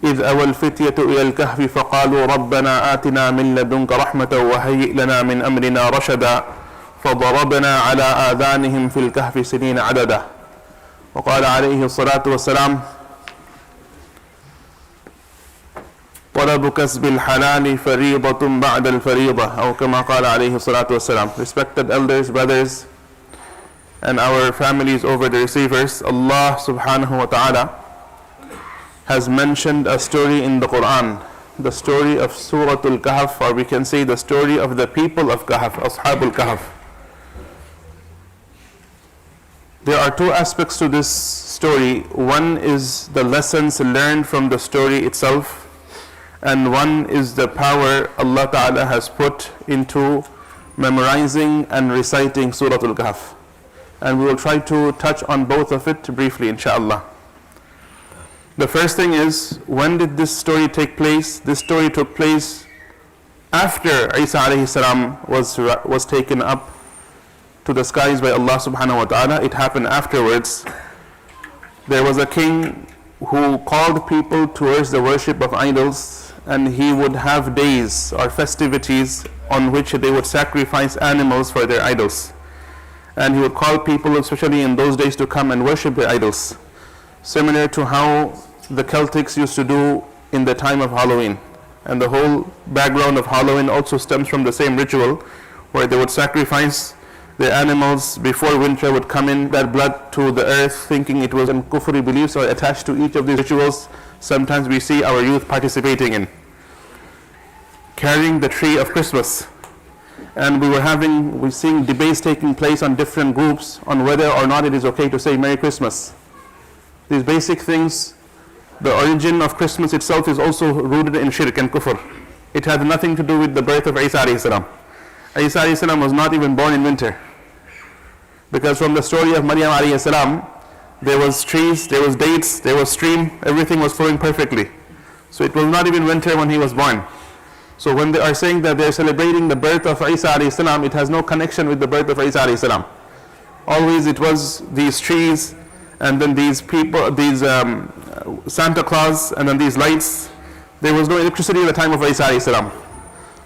إذ أوى الفتية إلى الكهف فقالوا ربنا آتنا من لدنك رحمة وهيئ لنا من أمرنا رشدا فضربنا على آذانهم في الكهف سنين عددا. وقال عليه الصلاة والسلام طلب كسب الحلال فريضة بعد الفريضة أو كما قال عليه الصلاة والسلام. Respected elders, brothers, and our families over the receivers, Allah subhanahu wa ta'ala has mentioned a story in the Quran, the story of Surah Al-Kahf, or we can say the story of the people of Kahf, Ashab al-Kahf. There are two aspects to this story. One is the lessons learned from the story itself, and one is the power Allah Ta'ala has put into memorizing and reciting Surah Al-Kahf. And we will try to touch on both of it briefly, inshallah. The first thing is, when did this story take place? This story took place after Isa alayhi salam was taken up to the skies by Allah subhanahu wa ta'ala. It happened afterwards. There was a king who called people towards the worship of idols, and he would have days or festivities on which they would sacrifice animals for their idols. And he would call people, especially in those days, to come and worship their idols. Similar to how the Celtics used to do in the time of Halloween. And the whole background of Halloween also stems from the same ritual, where they would sacrifice the animals before winter would come in, that blood to the earth, thinking it was in kufri beliefs or attached to each of these rituals. Sometimes we see our youth participating in carrying the tree of Christmas. And we're seeing debates taking place on different groups on whether or not it is okay to say Merry Christmas. These basic things, the origin of Christmas itself is also rooted in shirk and kufr. It had nothing to do with the birth of Isa alayhi salam. Isa alayhi salam was not even born in winter. Because from the story of Maryam alayhi salam, there was trees, there was dates, there was stream, everything was flowing perfectly. So it was not even winter when he was born. So when they are saying that they are celebrating the birth of Isa alayhi salam, it has no connection with the birth of Isa alayhi salam. Always it was these trees, and then these people, these Santa Claus, and then these lights. There was no electricity at the time of Isa alayhi salam.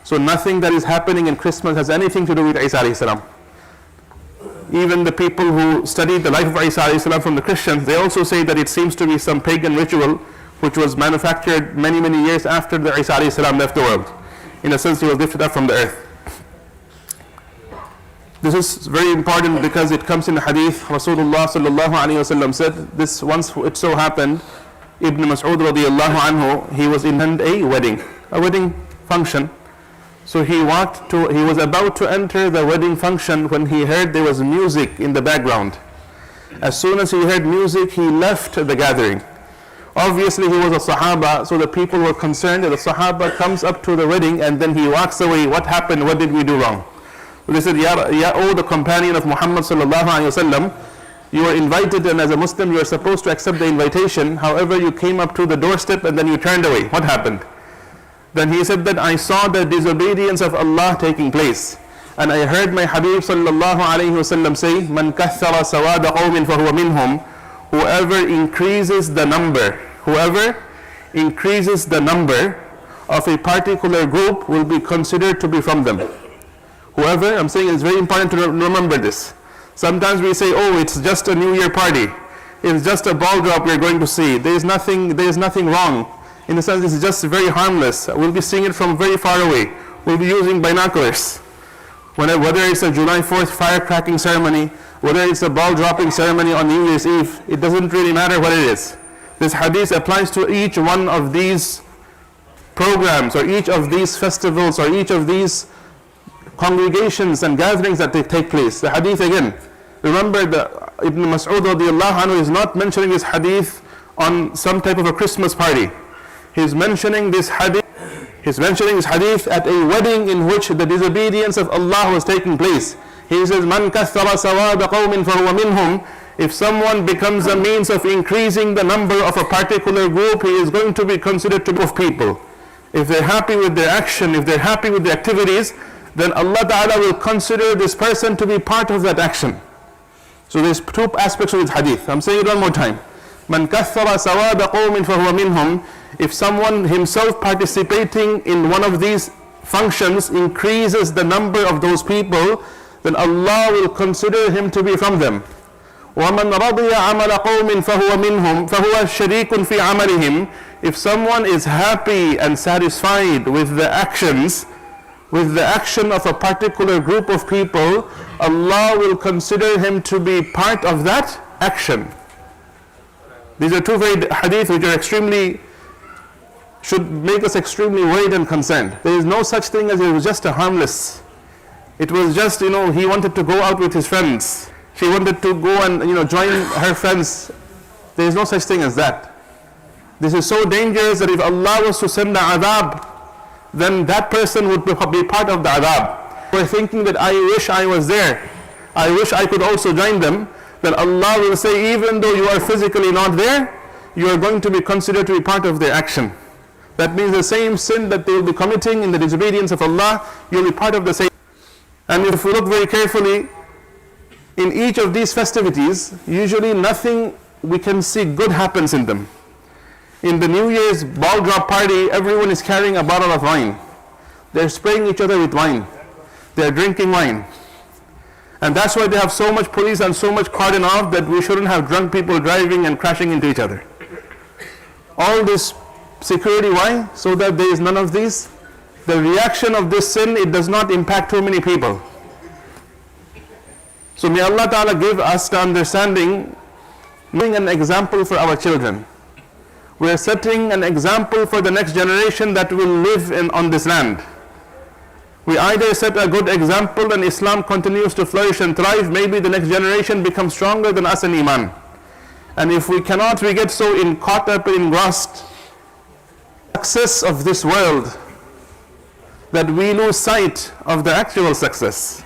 So nothing that is happening in Christmas has anything to do with Isa alayhi salam. Even the people who studied the life of Isa alayhi salam from the Christians, they also say that it seems to be some pagan ritual which was manufactured many, many years after the Isa alayhi salam left the world. In a sense, he was lifted up from the earth. This is very important because it comes in the hadith. Rasulullah sallallahu alayhi wa sallam said, this once it so happened, Ibn Mas'ud radiyallahu anhu, he was in a wedding function. So he was about to enter the wedding function when he heard there was music in the background. As soon as he heard music, he left the gathering. Obviously he was a Sahaba, so the people were concerned that the Sahaba comes up to the wedding and then he walks away. What happened? What did we do wrong? So they said, Ya the companion of Muhammad sallallahu alayhi wa sallam, you were invited, and as a Muslim you are supposed to accept the invitation. However, you came up to the doorstep and then you turned away. What happened? Then he said that I saw the disobedience of Allah taking place. And I heard my Habib sallallahu alayhi wa sallam say, Man kathara sawada qawmin fahuwa minhum. Whoever increases the number of a particular group will be considered to be from them. Whoever, I'm saying it's very important to remember this. Sometimes we say, oh, it's just a New Year party. It's just a ball drop we're going to see. There is nothing wrong. In the sense, it's just very harmless. We'll be seeing it from very far away. We'll be using binoculars. Whether it's a July 4th firecracking ceremony, whether it's a ball dropping ceremony on New Year's Eve, it doesn't really matter what it is. This hadith applies to each one of these programs, or each of these festivals, or each of these congregations and gatherings that take place. The hadith again, remember that Ibn Mas'ud radiyallahu anhu is not mentioning this hadith on some type of a Christmas party. He's mentioning this hadith at a wedding in which the disobedience of Allah was taking place. He says, Man kathara sawada qawmin fahuwa minhum. If someone becomes a means of increasing the number of a particular group, he is going to be considered to be of people. If they're happy with their action, if they're happy with their activities, then Allah Ta'ala will consider this person to be part of that action. So there's two aspects of this hadith. I'm saying it one more time. Man kathara sawada qawmin fahuwa minhum. If someone himself participating in one of these functions increases the number of those people, then Allah will consider him to be from them. وَمَنْ رَضِيَ عَمَلَ قَوْمٍ فَهُوَ مِنْهُمْ فَهُوَ شَرِيكٌ فِي عَمَلِهِمْ. If someone is happy and satisfied with the action of a particular group of people, Allah will consider him to be part of that action. These are two very hadith which are should make us extremely worried and concerned. There is no such thing as it was just a harmless. It was just, he wanted to go out with his friends. She wanted to go and, join her friends. There is no such thing as that. This is so dangerous that if Allah was to send the adhab, then that person would be part of the adhab. We're thinking that I wish I was there. I wish I could also join them. Then Allah will say, even though you are physically not there, you are going to be considered to be part of their action. That means the same sin that they will be committing in the disobedience of Allah, you will be part of the same. And if we look very carefully, in each of these festivities, usually nothing we can see good happens in them. In the New Year's ball drop party, everyone is carrying a bottle of wine. They're spraying each other with wine. They're drinking wine. And that's why they have so much police and so much cordon off that we shouldn't have drunk people driving and crashing into each other. All this security, why? So that there is none of these. The reaction of this sin, it does not impact too many people. So may Allah Ta'ala give us the understanding, being an example for our children. We are setting an example for the next generation that will live on this land. We either set a good example and Islam continues to flourish and thrive, maybe the next generation becomes stronger than us in Iman. And if we cannot, we get so caught up and engrossed in the success of this world that we lose sight of the actual success.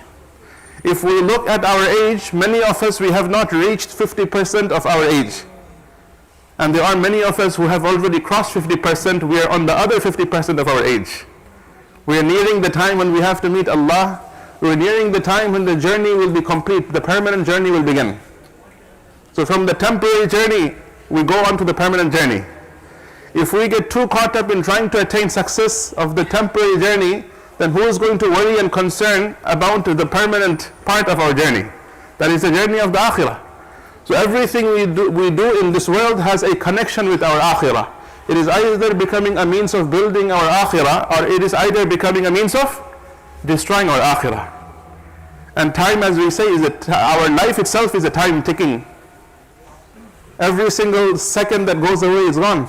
If we look at our age, many of us, we have not reached 50% of our age. And there are many of us who have already crossed 50%, we are on the other 50% of our age. We are nearing the time when we have to meet Allah. We are nearing the time when the journey will be complete, the permanent journey will begin. So from the temporary journey, we go on to the permanent journey. If we get too caught up in trying to attain success of the temporary journey, then who is going to worry and concern about the permanent part of our journey? That is the journey of the akhirah. So everything we do in this world has a connection with our akhirah. It is either becoming a means of building our akhirah, or it is either becoming a means of destroying our akhirah. And time, as we say, our life itself is a time ticking. Every single second that goes away is gone.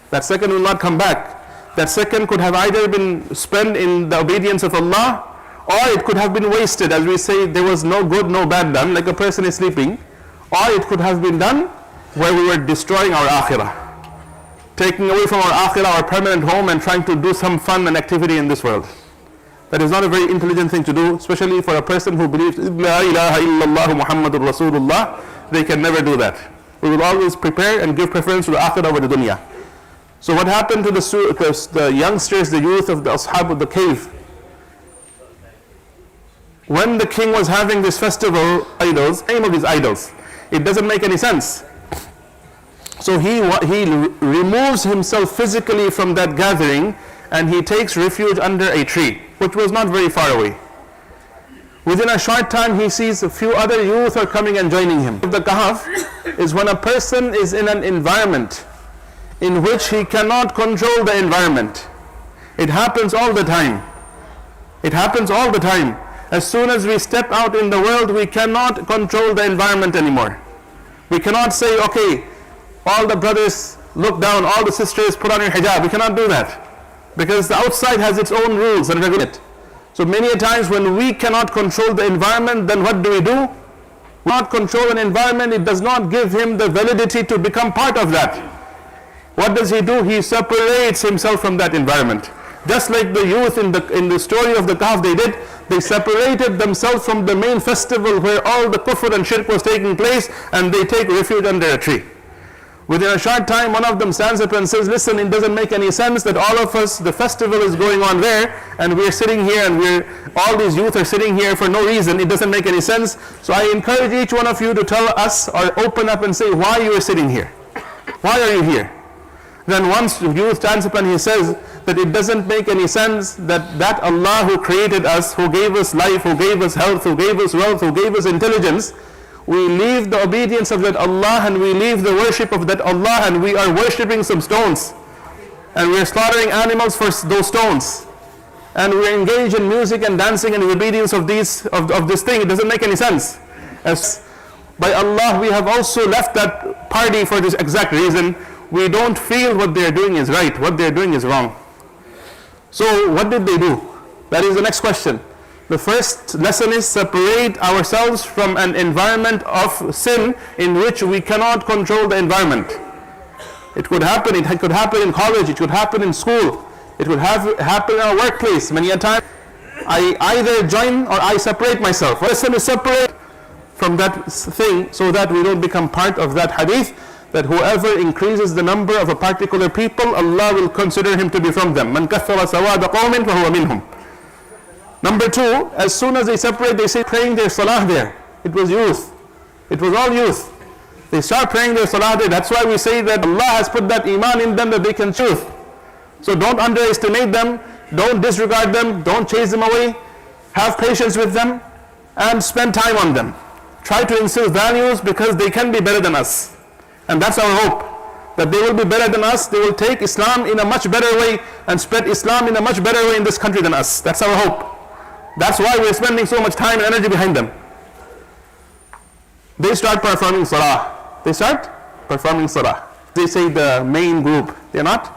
That second will not come back. That second could have either been spent in the obedience of Allah, or it could have been wasted. As we say, there was no good, no bad done, like a person is sleeping. Or it could have been done where we were destroying our akhirah, taking away from our akhirah, our permanent home, and trying to do some fun and activity in this world. That is not a very intelligent thing to do, especially for a person who believes, La ilaha illallah Muhammadur Rasulullah. They can never do that. We will always prepare and give preference to the akhirah over the dunya. So what happened to the youngsters, the youth of the ashab of the cave? When the king was having this festival, name of these idols, it doesn't make any sense. So he removes himself physically from that gathering and he takes refuge under a tree, which was not very far away. Within a short time he sees a few other youth are coming and joining him. The kahf is when a person is in an environment in which he cannot control the environment. It happens all the time. It happens all the time. As soon as we step out in the world, we cannot control the environment anymore. We cannot say, okay, all the brothers look down, all the sisters put on your hijab. We cannot do that, because the outside has its own rules and regulations. So many a times when we cannot control the environment, then what do? We not control an environment, it does not give him the validity to become part of that. What does he do? He separates himself from that environment. Just like the youth in the story of the Kahf, they separated themselves from the main festival where all the kufr and shirk was taking place, and they take refuge under a tree. Within a short time, one of them stands up and says, listen, it doesn't make any sense that all of us, the festival is going on there, and we're sitting here, and all these youth are sitting here for no reason. It doesn't make any sense. So I encourage each one of you to tell us or open up and say why you are sitting here. Why are you here? Then once the youth stands up and he says that it doesn't make any sense that Allah who created us, who gave us life, who gave us health, who gave us wealth, who gave us intelligence, we leave the obedience of that Allah and we leave the worship of that Allah, and we are worshipping some stones, and we are slaughtering animals for those stones, and we are engaged in music and dancing and in obedience of this thing. It doesn't make any sense. As by Allah, we have also left that party for this exact reason. We don't feel what they are doing is right, what they are doing is wrong. So what did they do? That is the next question. The first lesson is separate ourselves from an environment of sin in which we cannot control the environment. It could happen in college, it could happen in school, it could happen in our workplace. Many a time I either join or I separate myself. The lesson is separate from that thing so that we don't become part of that hadith, that whoever increases the number of a particular people, Allah will consider him to be from them. Man kathara sawada qawmin fahuwa minhum. Number two, as soon as they separate, they say praying their salah there. It was youth. It was all youth. They start praying their salah there. That's why we say that Allah has put that iman in them that they can choose. So don't underestimate them. Don't disregard them. Don't chase them away. Have patience with them and spend time on them. Try to instill values, because they can be better than us. And that's our hope, that they will be better than us. They will take Islam in a much better way and spread Islam in a much better way in this country than us. That's our hope. That's why we're spending so much time and energy behind them. They start performing salah. They start performing salah. They say the main group. They're not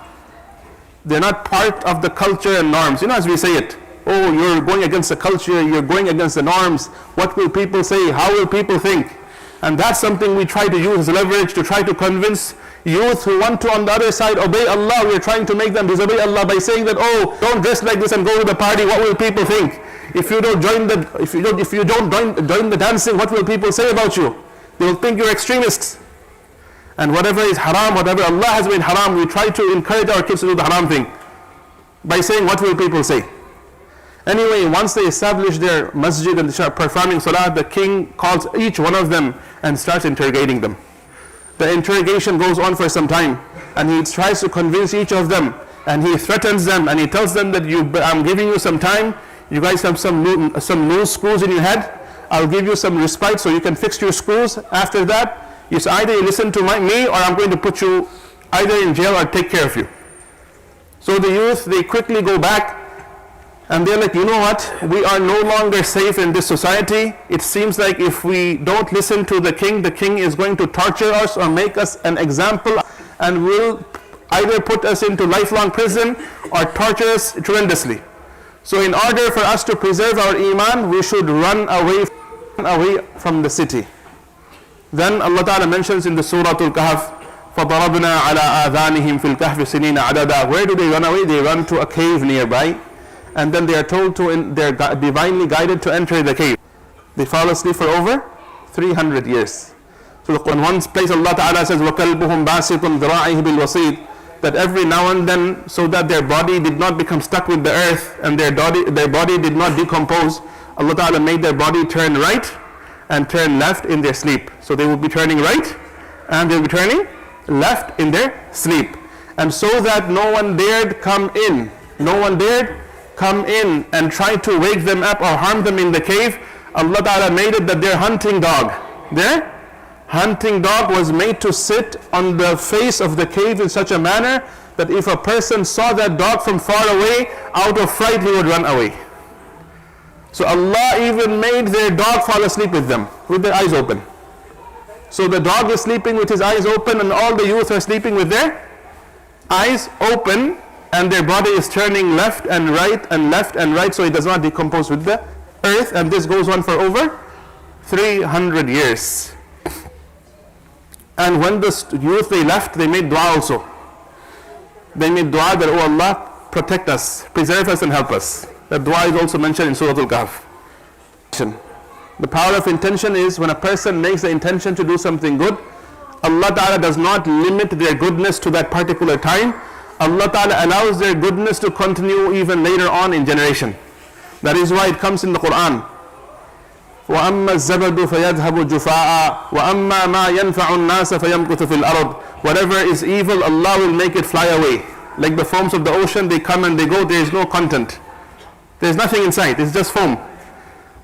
part of the culture and norms. You know, as we say it, oh, you're going against the culture, you're going against the norms. What will people say? How will people think? And that's something we try to use as leverage to try to convince youth who want to on the other side obey Allah. We're trying to make them disobey Allah by saying that, oh, don't dress like this and go to the party. What will people think? If you don't join the dancing, what will people say about you? They will think you're extremists. And whatever is haram, whatever Allah has made haram, we try to encourage our kids to do the haram thing by saying, what will people say? Anyway, once they establish their masjid and start performing salah, the king calls each one of them and starts interrogating them. The interrogation goes on for some time, and he tries to convince each of them, and he threatens them, and he tells them that I'm giving you some time. You guys have some loose screws in your head. I'll give you some respite so you can fix your screws. After that, either you listen to me, or I'm going to put you either in jail or take care of you. So the youth, they quickly go back, and they're like, you know what? We are no longer safe in this society. It seems like if we don't listen to the king is going to torture us or make us an example, and will either put us into lifelong prison or torture us tremendously. So in order for us to preserve our iman, we should run away from the city. Then Allah Ta'ala mentions in the Surah Al-Kahf, فَضَرَبْنَا عَلَىٰ آذَانِهِمْ فِي الْكَهْفِ سِنِينَ عَدَدًا. Where do they run away? They run to a cave nearby, and then they are told they're divinely guided to enter the cave. They fall asleep for over 300 years. So in one place Allah Ta'ala says, وَكَلْبُهُمْ بَاسِطٌ ذِرَاعِهِ بِالْوَصِيدِ, that every now and then, so that their body did not become stuck with the earth and their body did not decompose, Allah Ta'ala made their body turn right and turn left in their sleep. So they will be turning right and they will be turning left in their sleep. And so that no one dared come in and try to wake them up or harm them in the cave, Allah Ta'ala made it that their hunting dog was made to sit on the face of the cave in such a manner that if a person saw that dog from far away, out of fright he would run away. So Allah even made their dog fall asleep with them, with their eyes open. So the dog is sleeping with his eyes open, and all the youth are sleeping with their eyes open, and their body is turning left and right, so it does not decompose with the earth. And this goes on for over 300 years. And when the youth they left, they made dua also. They made dua that, oh Allah, protect us, preserve us and help us. That dua is also mentioned in Surah Al-Kahf. The power of intention is when a person makes the intention to do something good, Allah Ta'ala does not limit their goodness to that particular time. Allah Ta'ala allows their goodness to continue even later on in generation. That is why it comes in the Quran. وَأَمَّا الزَّبَدُ فَيَذْهَبُ جُفَاءً وَأَمَّا مَا يَنْفَعُ النَّاسَ فَيَمْكُثُ فِي الْأَرْضِ. Whatever is evil, Allah will make it fly away. Like the foams of the ocean, they come and they go, there is no content. There is nothing inside, it's just foam.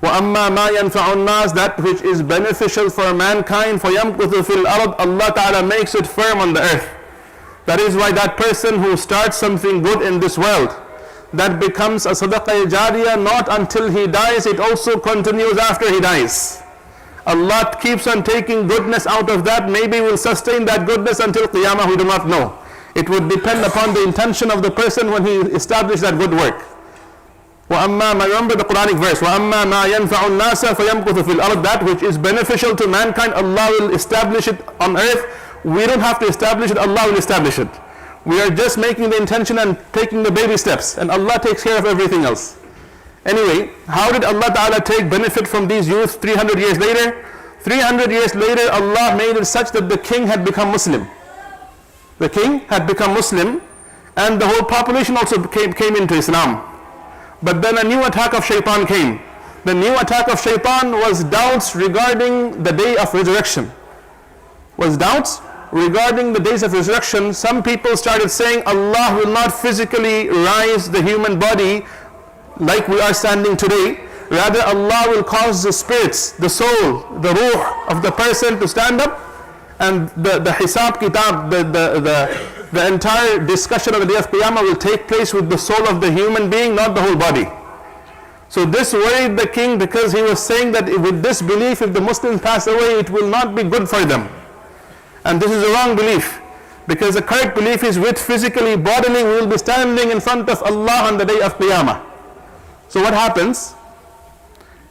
وَأَمَّا مَا يَنْفَعُ النَّاسِ, that which is beneficial for mankind, فَيَمْكُثُ فِي الْأَرْضِ, Allah Ta'ala makes it firm on the earth. That is why that person who starts something good in this world, that becomes a sadaqah jariyah, not until he dies, it also continues after he dies. Allah keeps on taking goodness out of that, maybe will sustain that goodness until Qiyamah, we do not know. It would depend upon the intention of the person when he established that good work. Remember the Quranic verse, وَأَمَّا مَا يَنْفَعُ النَّاسَ فَيَمْكُثُ فِي الْأَرْضِ, that which is beneficial to mankind, Allah will establish it on earth. We don't have to establish it, Allah will establish it. We are just making the intention and taking the baby steps, and Allah takes care of everything else. Anyway, how did Allah Ta'ala take benefit from these youth 300 years later? 300 years later, Allah made it such that the king had become Muslim. The king had become Muslim, and the whole population also came into Islam. But then a new attack of shaitan came. The new attack of shaitan was doubts regarding the day of resurrection. Regarding the days of resurrection. Some people started saying Allah will not physically rise the human body like we are standing today. Rather, Allah will cause the spirits, the soul, the ruh of the person to stand up, and the hisab kitab, the entire discussion of the day of Qiyamah will take place with the soul of the human being, not the whole body. So this worried the king, because he was saying that with this belief, if the Muslims pass away, it will not be good for them. And this is a wrong belief, because the correct belief is with physically, bodily, we will be standing in front of Allah on the day of Qiyamah. So what happens?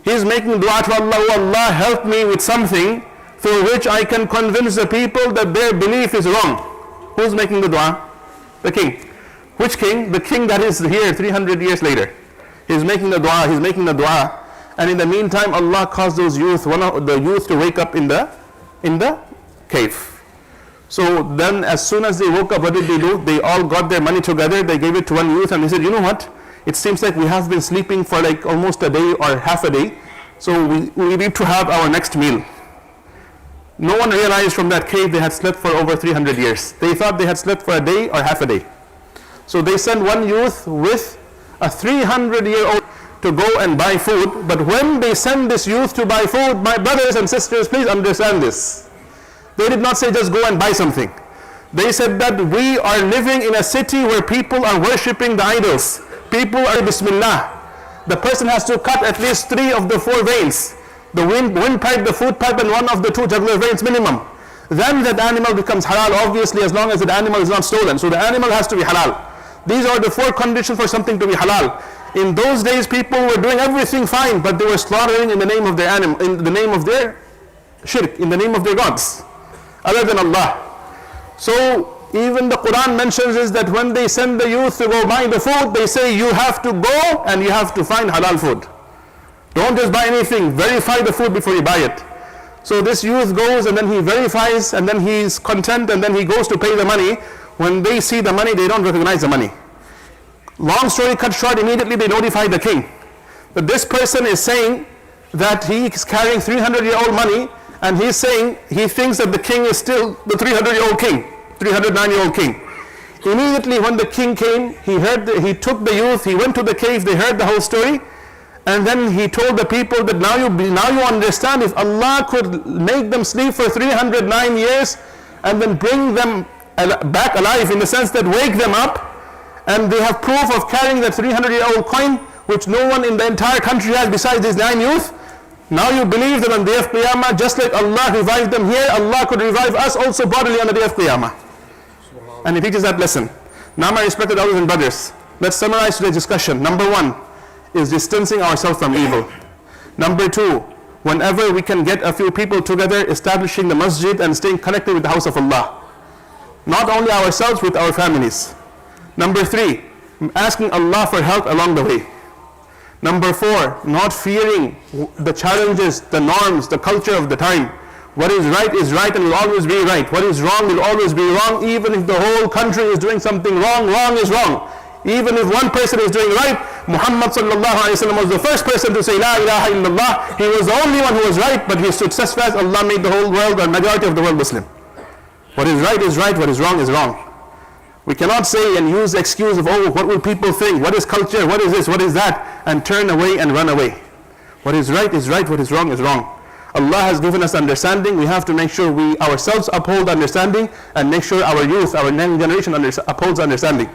He is making dua to Allah, oh Allah, help me with something through which I can convince the people that their belief is wrong. Who's making the dua? The king. Which king? The king that is here 300 years later. He's making the dua, and in the meantime Allah caused those youth, one of the youth, to wake up in the cave. So then as soon as they woke up, what did they do? They all got their money together, they gave it to one youth, and they said, you know what? It seems like we have been sleeping for like almost a day or half a day, so we need to have our next meal. No one realized from that cave they had slept for over 300 years. They thought they had slept for a day or half a day. So they sent one youth with a 300-year-old to go and buy food. But when they send this youth to buy food, my brothers and sisters, please understand this. They did not say just go and buy something. They said that we are living in a city where people are worshipping the idols. People are Bismillah. The person has to cut at least 3 of the 4 veins. The windpipe, the food pipe, and 1 of the 2 jugular veins minimum. Then that animal becomes halal, obviously, as long as that animal is not stolen. So the animal has to be halal. These are the 4 conditions for something to be halal. In those days, people were doing everything fine, but they were slaughtering in the name of their animal, in the name of their shirk, in the name of their gods, other than Allah. So even the Quran mentions is that when they send the youth to go buy the food, they say you have to go and you have to find halal food. Don't just buy anything, verify the food before you buy it. So this youth goes and then he verifies, and then he's content, and then he goes to pay the money. When they see the money, they don't recognize the money. Long story cut short, immediately they notify the king. But this person is saying that he is carrying 300-year-old money, and he's saying he thinks that the king is still the 300-year-old king, 309-year-old king. Immediately when the king came, he took the youth, he went to the cave, they heard the whole story, and then he told the people that now you understand, if Allah could make them sleep for 309 years and then bring them back alive, in the sense that wake them up, and they have proof of carrying that 300-year-old coin, which no one in the entire country has besides these 9 youth. Now you believe that on the day of Qiyamah, just like Allah revived them here, Allah could revive us also bodily on the day of Qiyamah. And he teaches that lesson. Now my respected elders and brothers, let's summarize today's discussion. Number 1 is distancing ourselves from evil. Number 2, whenever we can get a few people together, establishing the masjid and staying connected with the house of Allah. Not only ourselves, with our families. Number 3, asking Allah for help along the way. Number 4, not fearing the challenges, the norms, the culture of the time. What is right and will always be right. What is wrong will always be wrong. Even if the whole country is doing something wrong, wrong is wrong. Even if one person is doing right, Muhammad sallallahu alaihi wasallam was the first person to say La ilaha illallah. He was the only one who was right, but he stood steadfast. Allah made the whole world, or majority of the world, Muslim. What is right, what is wrong. We cannot say and use the excuse of, oh, what will people think? What is culture? What is this? What is that? And turn away and run away. What is right, what is wrong. Allah has given us understanding. We have to make sure we ourselves uphold understanding, and make sure our youth, our young generation upholds understanding.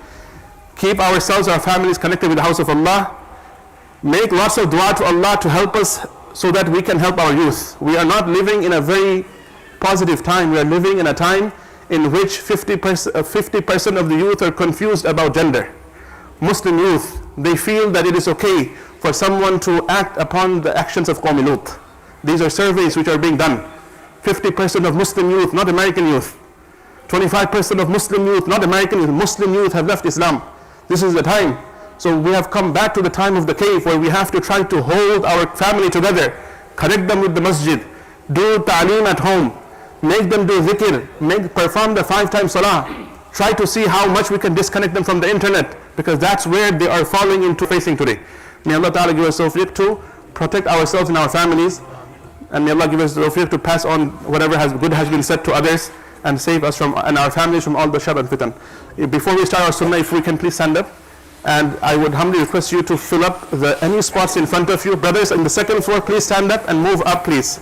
Keep ourselves, our families connected with the house of Allah. Make lots of dua to Allah to help us so that we can help our youth. We are not living in a very positive time. We are living in a time in which 50% of the youth are confused about gender. Muslim youth, they feel that it is okay for someone to act upon the actions of Qawmi Lut. These are surveys which are being done. 50% of Muslim youth, not American youth. 25% of Muslim youth, not American youth, Muslim youth have left Islam. This is the time. So we have come back to the time of the cave, where we have to try to hold our family together, connect them with the masjid, do ta'aleem at home, make them do dhikr, perform the 5 times salah. Try to see how much we can disconnect them from the internet, because that's where they are falling into facing today. May Allah Ta'ala give us tawfiq to protect ourselves and our families, and may Allah give us tawfiq to pass on whatever good has been said to others, and save us from and our families from all the shar and fitan. Before we start our sunnah, if we can please stand up, and I would humbly request you to fill up any spots in front of you. Brothers in the second floor, please stand up and move up, please.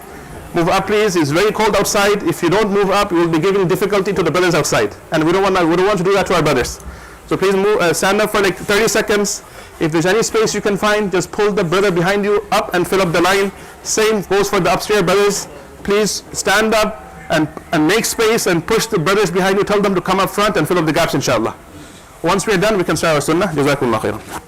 Move up, please. It's very cold outside. If you don't move up, you will be giving difficulty to the brothers outside, and we don't want to do that to our brothers. So please stand up for like 30 seconds. If there's any space you can find, just pull the brother behind you up and fill up the line. Same goes for the upstairs brothers. Please stand up and make space and push the brothers behind you. Tell them to come up front and fill up the gaps, inshallah. Once we're done, we can start our sunnah. Jazakumullah khairan.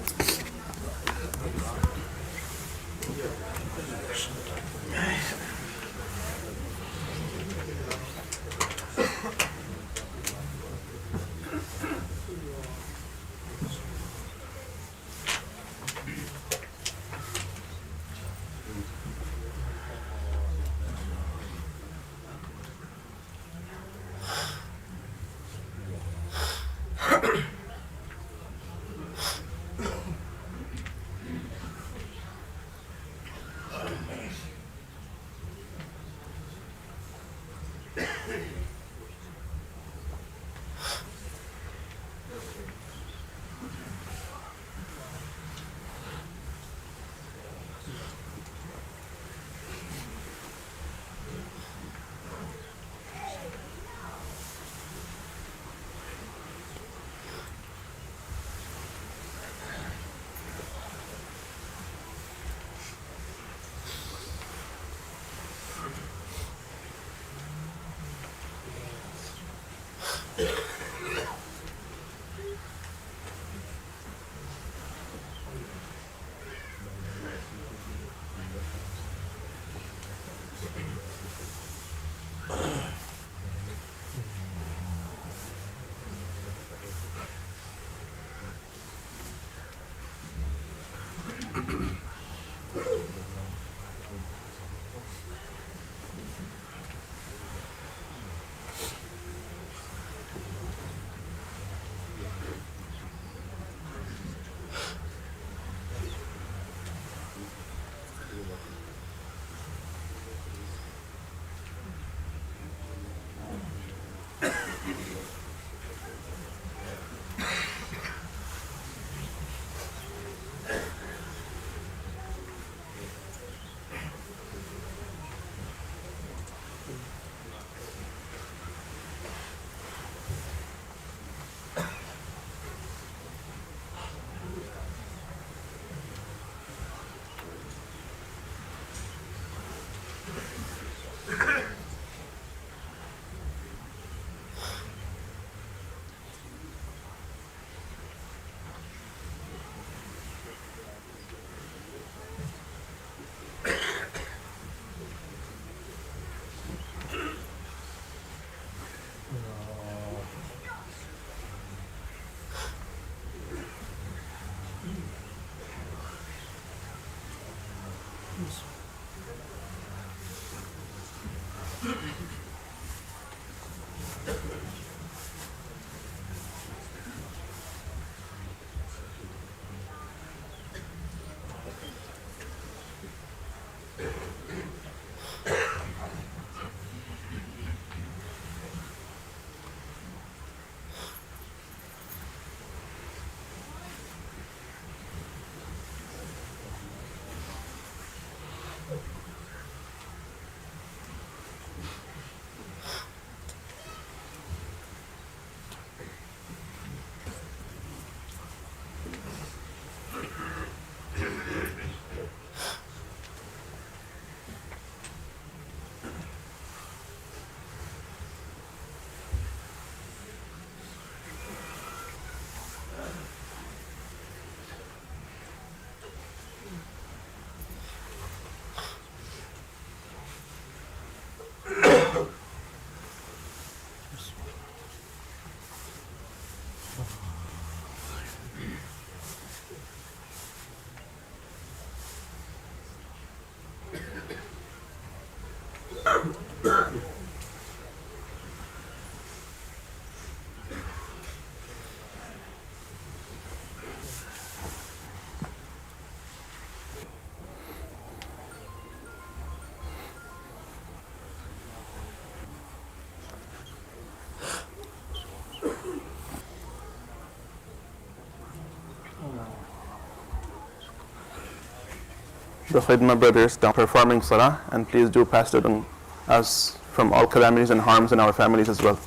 the Khidmah brothers down performing salah, and please do pass it on us from all calamities and harms in our families as well.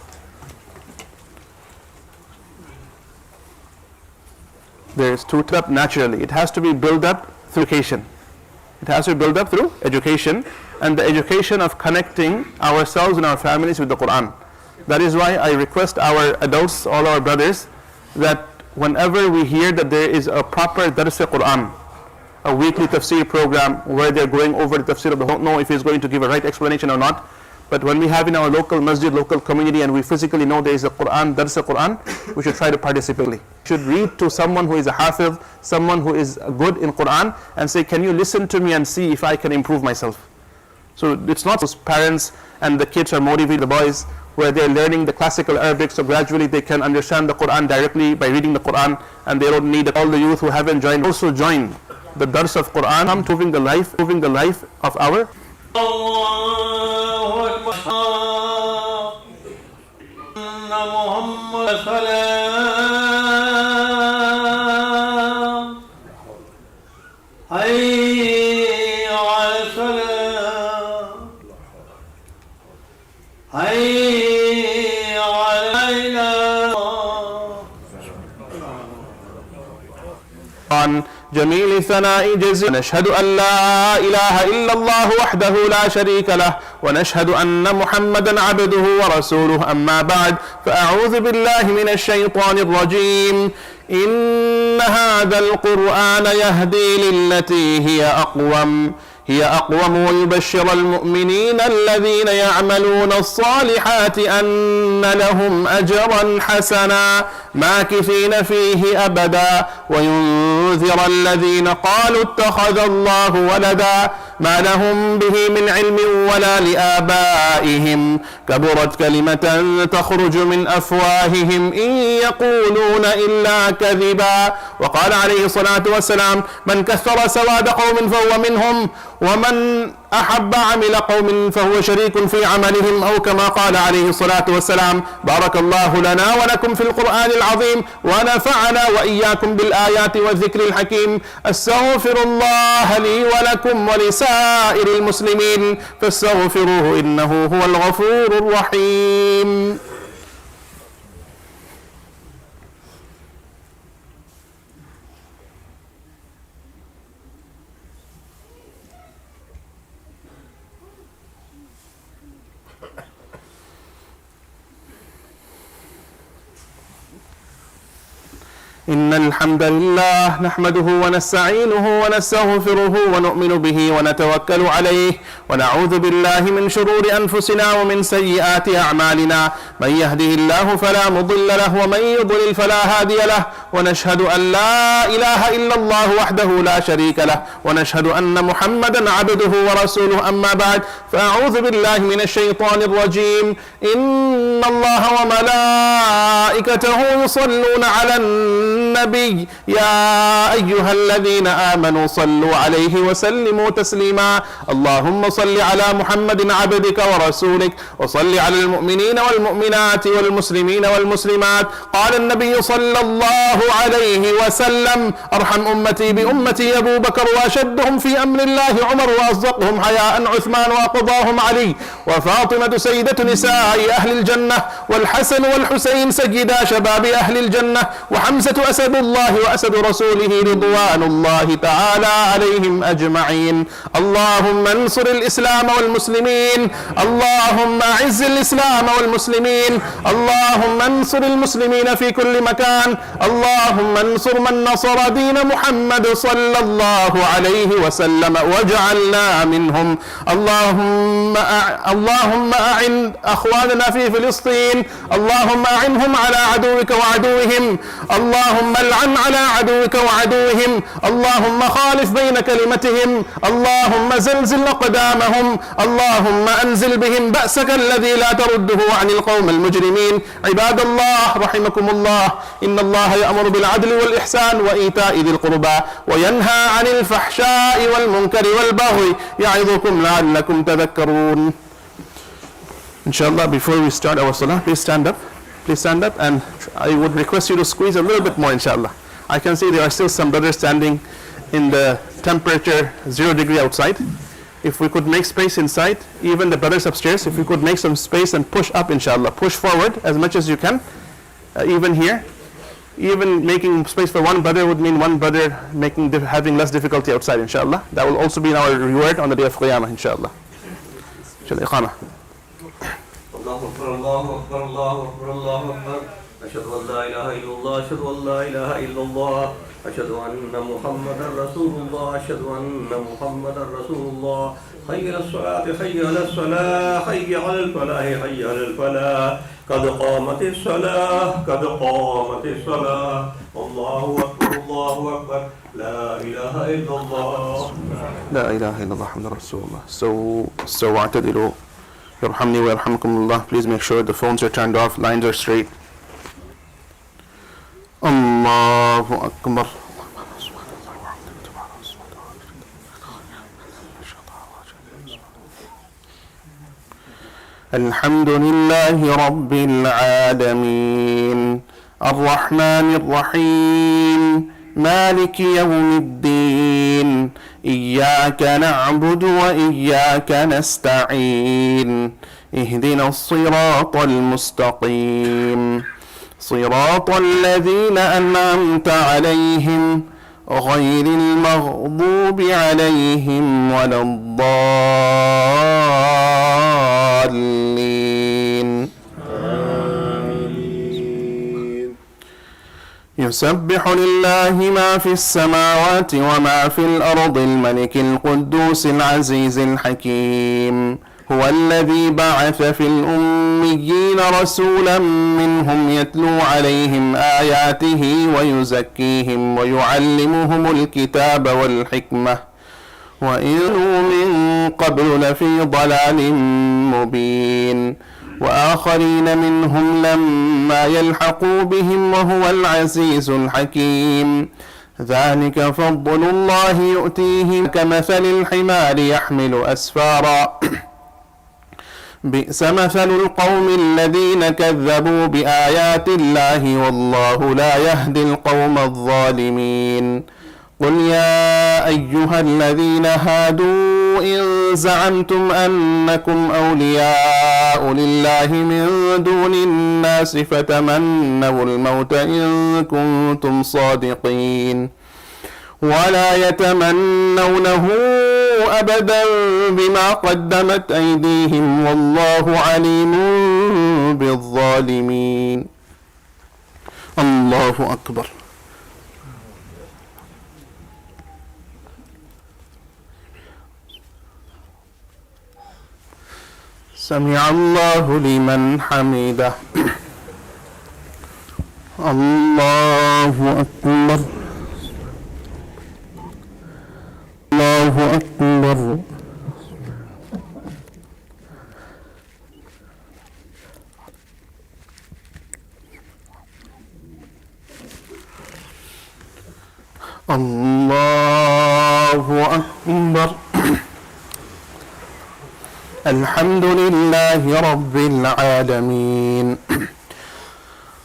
There is two up naturally. It has to be built up through education. It has to be built up through education, and the education of connecting ourselves and our families with the Quran. That is why I request our adults, all our brothers, that whenever we hear that there is a proper Dars Quran, a weekly tafsir program where they're going over the tafsir, I don't know if he's going to give a right explanation or not, but when we have in our local masjid, local community, and we physically know there is a Quran, Dars Quran, we should try to participate. We should read to someone who is a hafiz, someone who is good in Quran, and say, can you listen to me and see if I can improve myself? So it's not those parents and the kids are motivating the boys where they're learning the classical Arabic, so gradually they can understand the Quran directly by reading the Quran, and they don't need all the youth who haven't joined also join the Dars of Quran, improving the life of our جميل ثناء جزيل ونشهد أن لا إله إلا الله وحده لا شريك له ونشهد أن محمدا عبده ورسوله أما بعد فأعوذ بالله من الشيطان الرجيم إن هذا القرآن يهدي للتي هي أقوم ويبشر المؤمنين الذين يعملون الصالحات أن لهم أجرا حسنا ماكثين فيه أبدا وينذر الذين قالوا اتخذ الله ولدا ما لهم به من علم ولا لآبائهم كبرت كلمة تخرج من أفواههم إن يقولون إلا كذبا وقال عليه الصلاة والسلام من كثر سواد قوم فهو منهم ومن أحب عمل قوم فهو شريك في عملهم أو كما قال عليه الصلاة والسلام بارك الله لنا ولكم في القرآن العظيم ونفعنا وإياكم بالآيات والذكر الحكيم أستغفر الله لي ولكم ولسائر المسلمين فاستغفروه إنه هو الغفور الرحيم إن الحمد لله نحمده ونستعينه ونستغفره ونؤمن به ونتوكل عليه ونعوذ بالله من شرور أنفسنا ومن سيئات أعمالنا من يهده الله فلا مضل له ومن يضلل فلا هادي له ونشهد أن لا إله إلا الله وحده لا شريك له ونشهد أن محمدا عبده ورسوله أما بعد فأعوذ بالله من الشيطان الرجيم إن الله وملائكته يصلون على النبي يا أيها الذين آمنوا صلوا عليه وسلموا تسليما اللهم صل على محمد عبدك ورسولك وصل على المؤمنين والمؤمنات والمسلمين والمسلمات قال النبي صلى الله عليه وسلم أرحم أمتي بأمتي أبو بكر وأشدهم في أمر الله عمر وأصدقهم حياء عثمان وأقضاهم علي وفاطمة سيدة نساء أهل الجنة والحسن والحسين سيدا شباب أهل الجنة وحمزة أسد الله وأسد رسوله رضوان الله تعالى عليهم أجمعين اللهم انصر الإسلام والمسلمين اللهم أعز الإسلام والمسلمين اللهم انصر المسلمين في كل مكان اللهم انصر من نصر دين محمد صلى الله عليه وسلم واجعلنا منهم اللهم أعن أخواننا في فلسطين اللهم أعنهم على عدوك وعدوهم اللهم العن على عدوك وعدوهم اللهم خالف بين كلمتهم اللهم زلزل أقدامهم اللهم أنزل بهم بأسك الذي لا ترده عن القوم المجرمين عباد الله رحمكم الله إن الله يأمر بالعدل والإحسان وإيتاء ذي القربى وينهى عن الفحشاء والمنكر والبغي يعظكم لعلكم تذكرون. Inshallah, before we start our salah, please stand up. Please stand up, and I would request you to squeeze a little bit more, inshallah. I can see there are still some brothers standing in the temperature 0 degree outside. If we could make space inside, even the brothers upstairs, if we could make some space and push up, inshallah, push forward as much as you can, even here. Even making space for one brother would mean one brother having less difficulty outside, inshallah. That will also be in our reward on the day of Qiyamah, inshallah. Inshallah, Iqamah. Allahu Akbar, Allahu Akbar, Allahu Akbar, Allahu Akbar. Ashhadu an la ilaha illallah, ashhadu an la ilaha illallah. Ashhadu anna Muhammadan Rasulullah, ashhadu anna Muhammadan Rasulullah. Hayya as-salati, hayya as-salah, hayya al-falah, hayya al-falah. قد قامت الصلاة قد قامت الصلاة الله أكبر الله أكبر لا إله إلا الله لا إله إلا الله محمد رسول الله. So اعتدلوا يرحمني ويرحمكم الله. Please make sure the phones are turned off, lines are straight. الله أكبر. الحمد لله رب العالمين الرحمن الرحيم مالك يوم الدين إياك نعبد وإياك نستعين اهدنا الصراط المستقيم صراط الذين أنعمت عليهم غير المغضوب عليهم ولا الضالين آمين. يسبح لله ما في السماوات وما في الأرض الملك القدوس العزيز الحكيم هو الذي بعث في الأميين رسولا منهم يتلو عليهم آياته ويزكيهم ويعلمهم الكتاب والحكمة وإن من قبل لفي ضلال مبين وآخرين منهم لما يلحقوا بهم وهو العزيز الحكيم ذلك فضل الله يؤتيه كمثل الحمار يحمل أسفارا بئس مثل القوم الذين كذبوا بآيات الله والله لا يهدي القوم الظالمين قل يا أيها الذين هادوا إن زعمتم أنكم أولياء لله من دون الناس فتمنوا الموت إن كنتم صادقين ولا يتمنونه أبدا بما قدمت أيديهم والله عليم بالظالمين. الله أكبر. سمع الله لمن حمده. الله أكبر. الله أكبر. الله أكبر. الحمد لله رب العالمين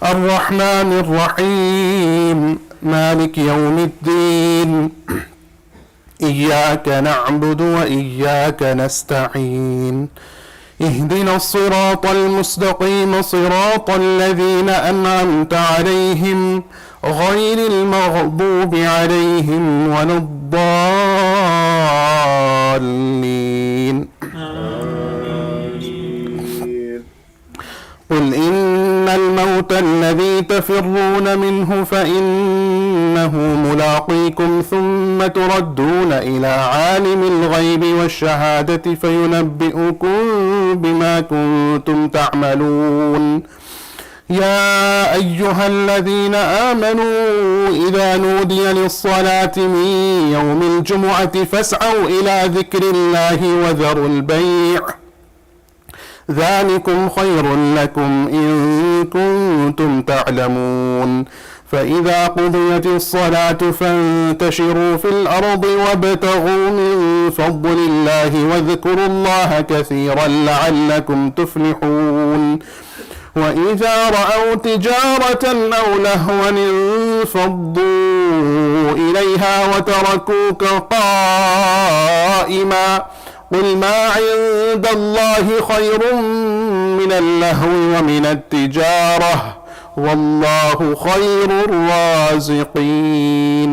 الرحمن الرحيم مالك يوم الدين إياك نعبد وإياك نستعين اهدنا الصراط المستقيم صراط الذين أنعمت عليهم غير المغضوب عليهم ولا الضالين قل إن الموت الذي تفرون منه فإنه ملاقيكم ثم تردون إلى عالم الغيب والشهادة فينبئكم بما كنتم تعملون يا أيها الذين آمنوا إذا نودي للصلاة من يوم الجمعة فاسعوا إلى ذكر الله وذروا البيع ذلكم خير لكم إن كنتم تعلمون فإذا قضيت الصلاة فانتشروا في الأرض وابتغوا من فضل الله واذكروا الله كثيرا لعلكم تفلحون وإذا رأوا تجارة أو لهوا انفضوا فانقلبوا إليها وتركوك قائما قل ما عند الله خير من اللهو ومن التجارة والله خير الرازقين.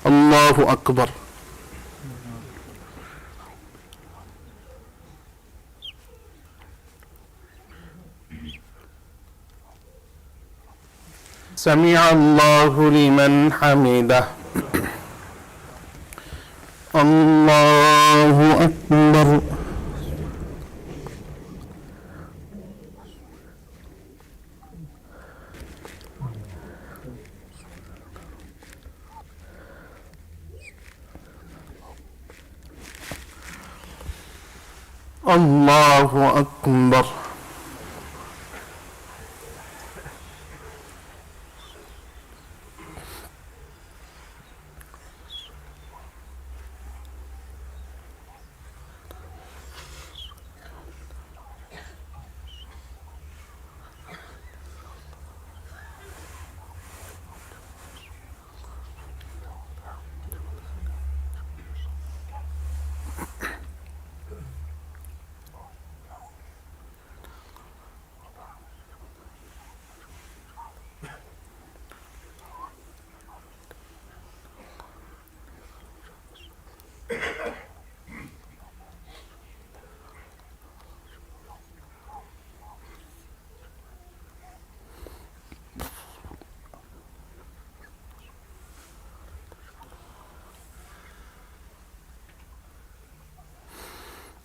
الله أكبر. سمع الله لمن حمده. الله أكبر. الله أكبر.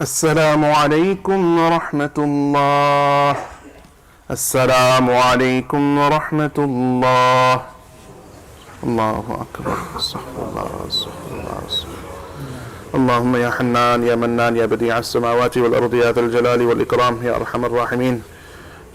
السلام عليكم ورحمة الله. السلام عليكم ورحمة الله. الله أكبر. استغفر الله استغفر الله استغفر الله. اللهم يا حنان يا منان يا بديع السماوات والأرض يا ذا الجلال والإكرام يا أرحم الراحمين.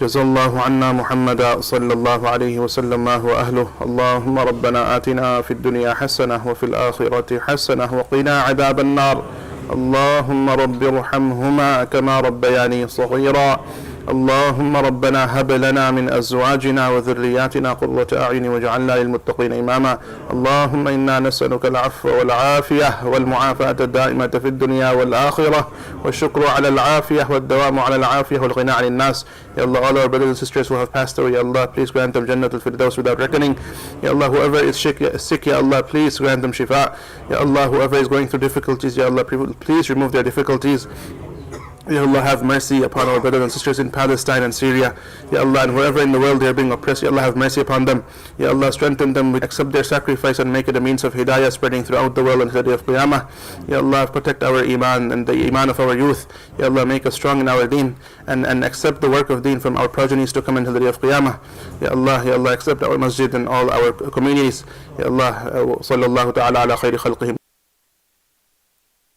جزا الله عنا محمدا صلى الله عليه وسلم ما هو أهله. اللهم ربنا آتنا في الدنيا حسنة وفي الآخرة حسنة وقنا عذاب النار. اللهم رب ارحمهما كما ربياني صغيرا. اللهم ربنا هب لنا من أزواجنا وذرياتنا قرة أعين واجعلنا للمتقين إماما. اللهم إنا نسألك العفو والعافية والمعافاة الدائمة في الدنيا والآخرة والشكر على العافية والدوام على العافية والغنى عن الناس. Ya Allah, all our brothers and sisters who have passed away, Ya Allah, please grant them Jannatul Firdaus without reckoning. Ya Allah, whoever is sick, Ya Allah, please grant them shifa. Ya Allah, whoever is going through difficulties, Ya Allah, please remove their difficulties. Ya Allah, have mercy upon our brothers and sisters in Palestine and Syria. Ya Allah, and wherever in the world they are being oppressed, Ya Allah, have mercy upon them. Ya Allah, strengthen them, accept their sacrifice and make it a means of hidayah spreading throughout the world until the day of Qiyamah. Ya Allah, protect our iman and the iman of our youth. Ya Allah, make us strong in our deen and accept the work of deen from our progenies to come until the day of Qiyamah. Ya Allah, accept our masjid and all our communities. Ya Allah, sallallahu ta'ala ala khayri khalqihim.